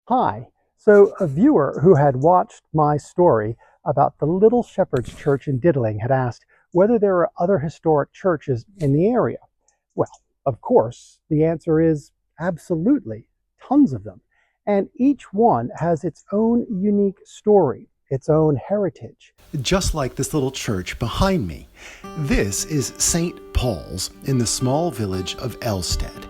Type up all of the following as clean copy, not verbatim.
Hi. So, a viewer who had watched my story about the Little Shepherd's Church in Diddling had asked whether there are other historic churches in the area. Well, of course, the answer is absolutely, tons of them. And each one has its own unique story, its own heritage. Just like this little church behind me. This is St. Paul's in the small village of Elsted,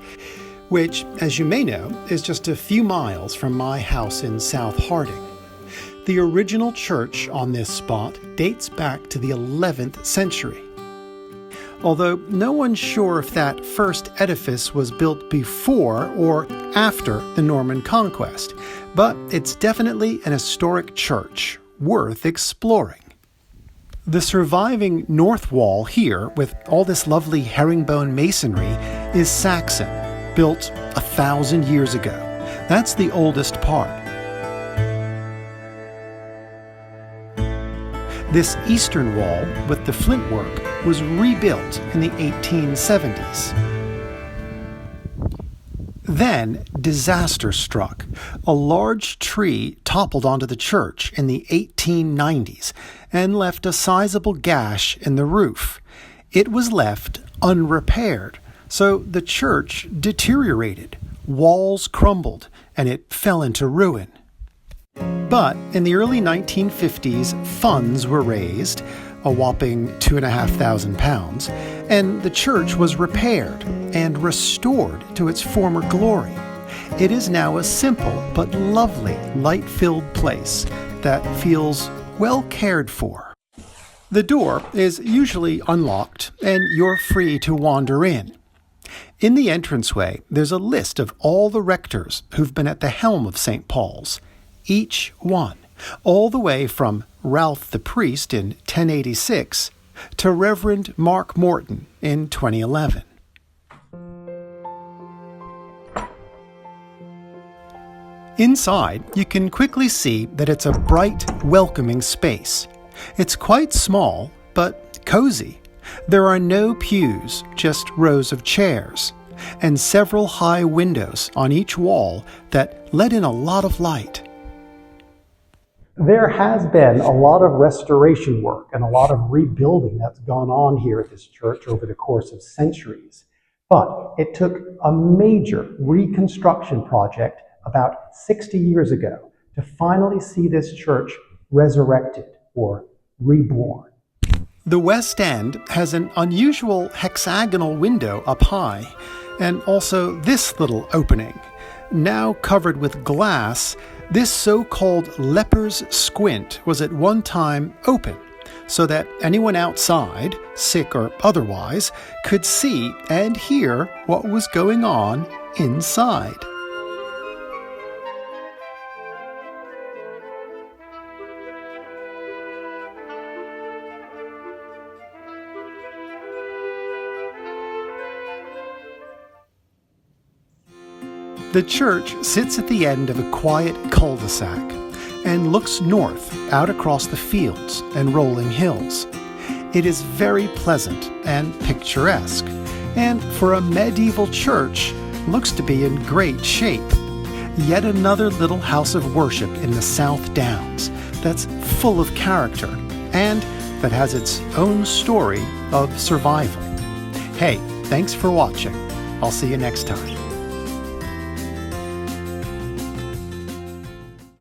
which, as you may know, is just a few miles from my house in South Harding. The original church on this spot dates back to the 11th century. Although no one's sure if that first edifice was built before or after the Norman conquest, but it's definitely an historic church worth exploring. The surviving north wall here, with all this lovely herringbone masonry, is Saxon, built 1,000 years ago. That's the oldest part. This eastern wall with the flint work was rebuilt in the 1870s. Then disaster struck. A large tree toppled onto the church in the 1890s and left a sizable gash in the roof. It was left unrepaired, so the church deteriorated. Walls crumbled, and it fell into ruin. But in the early 1950s, funds were raised, a whopping £2,500, and the church was repaired and restored to its former glory. It is now a simple but lovely, light-filled place that feels well cared for. The door is usually unlocked, and you're free to wander in. In the entranceway, there's a list of all the rectors who've been at the helm of St. Paul's, each one, all the way from Ralph the priest in 1086 to Reverend Mark Morton in 2011. Inside, you can quickly see that it's a bright, welcoming space. It's quite small, but cozy. There are no pews, just rows of chairs, and several high windows on each wall that let in a lot of light. There has been a lot of restoration work and a lot of rebuilding that's gone on here at this church over the course of centuries. But it took a major reconstruction project about 60 years ago to finally see this church resurrected or reborn. The west end has an unusual hexagonal window up high, and also this little opening. Now covered with glass, this so-called leper's squint was at one time open, so that anyone outside, sick or otherwise, could see and hear what was going on inside. The church sits at the end of a quiet cul-de-sac and looks north out across the fields and rolling hills. It is very pleasant and picturesque, and for a medieval church, looks to be in great shape. Yet another little house of worship in the South Downs that's full of character and that has its own story of survival. Hey, thanks for watching. I'll see you next time.